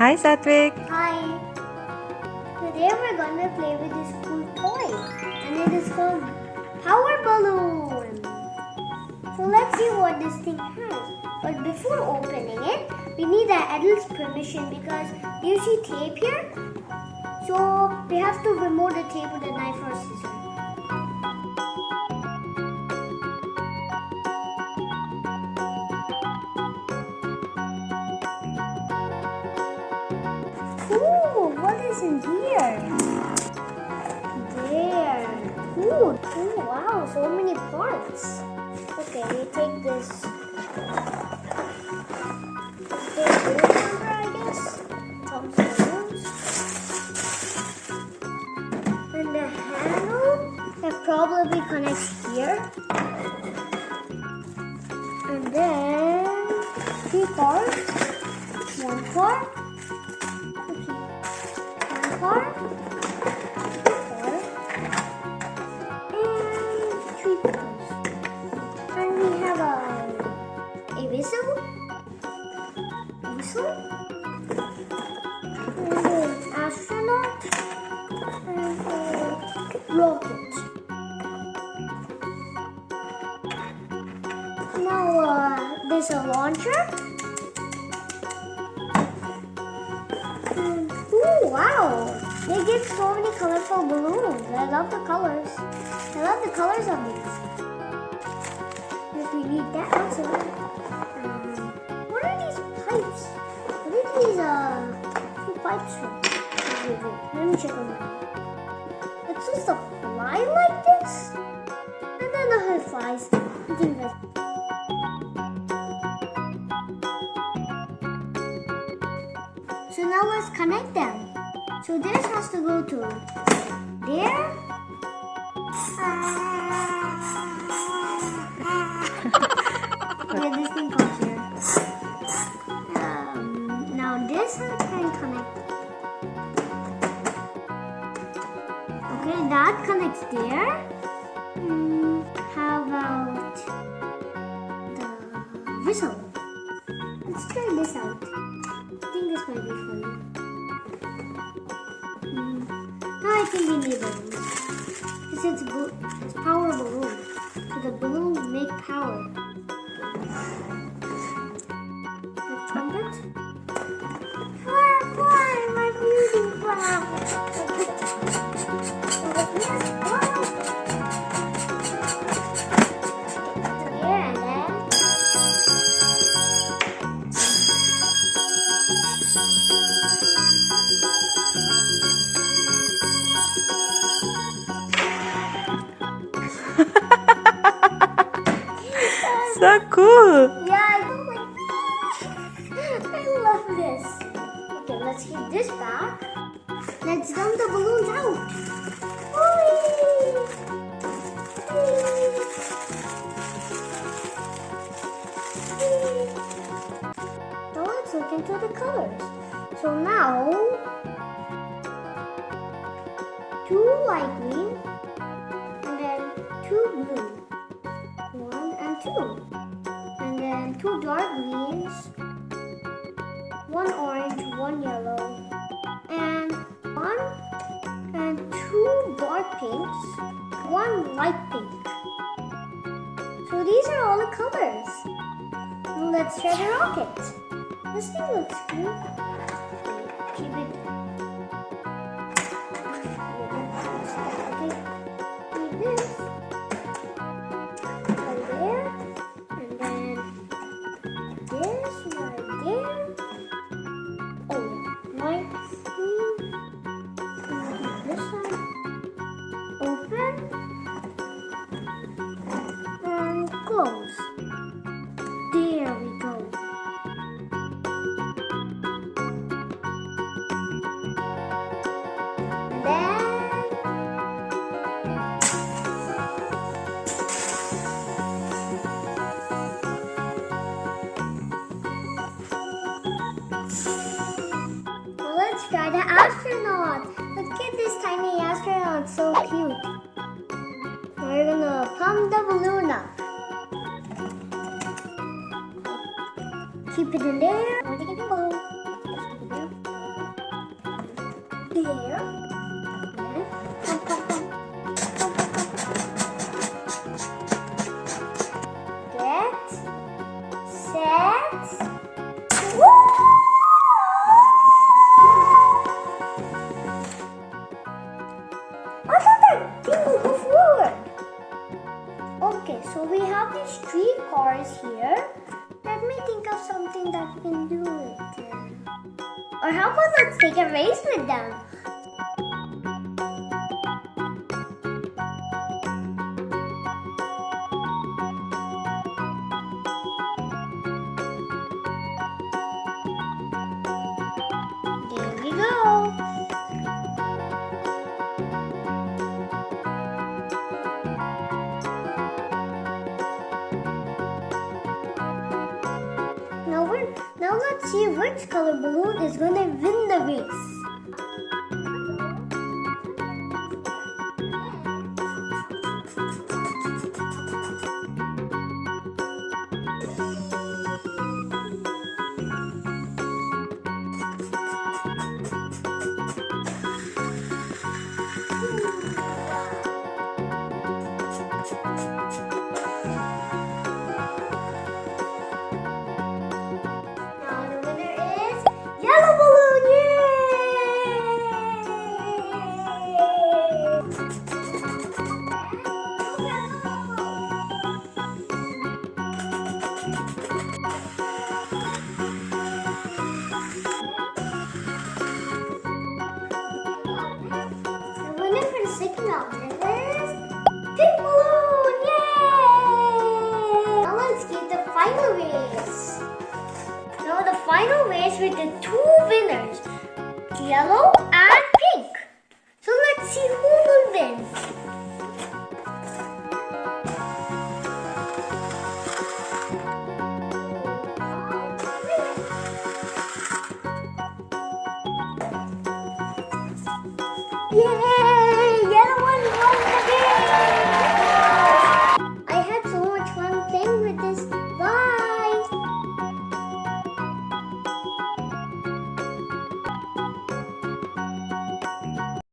Hi, Sathvik. Hi. Today we're gonna play with this cool toy, and it is called Power Balloon. So let's see what this thing has. But before opening it, we need the adult's permission because you see tape here. So we have to remove the tape with a knife or scissors. Ooh, what is in here? There. Ooh, wow, so many parts. Okay, we take this. Take this number, I guess. Some balloons. And the handle that probably connects here. And then 3 parts. 1 part. Part, 2 part, and 3 parts. And we have a whistle, and an astronaut, and a rocket. Now there's a launcher. Wow! They get so many colorful balloons. I love the colors. I love the colors of these. If we need that also. What are these pipes? What are these 2 pipes from? Let me check on that. It's just a fly like this? I don't know how it flies. I think that's... So now let's connect them. So this has to go to there. Okay, this thing comes here. Now this I can connect. Okay, that connects there. How about the whistle? Let's try this out. I think this might be fun. I think we need balloons. It's power balloon. So the balloons make power. The trumpet. Fly, my beauty fly. So cool. Yeah, I love this. Okay, let's keep this back. Let's dump the balloons out. Whee! Now let's look into the colors. So now, 2 light green and then 2 blue. 1 and 2. And then 2 dark greens, 1 orange, 1 yellow, and 2 dark pinks, 1 light pink. So these are all the colors. Now let's try the rocket. This thing looks cute. Keep it. Okay. Keep this. Close. There we go. Now let's try the astronaut. Look at this tiny astronaut, so cute. We're gonna pump the balloon up. Keep it in there. here. Get set. Woo! I thought that thing will go forward. Okay, so we have these 3 cars here. Let me think of something that we can do with them. Or how about let's take a race with them? There we go. Now let's see which color balloon is going to win the race. Yellow balloon, the winner for the second round is pink balloon, yay! Now let's get the final race. Now the final race with the 2 winners, yellow and pink. So let's see who will win. Yay!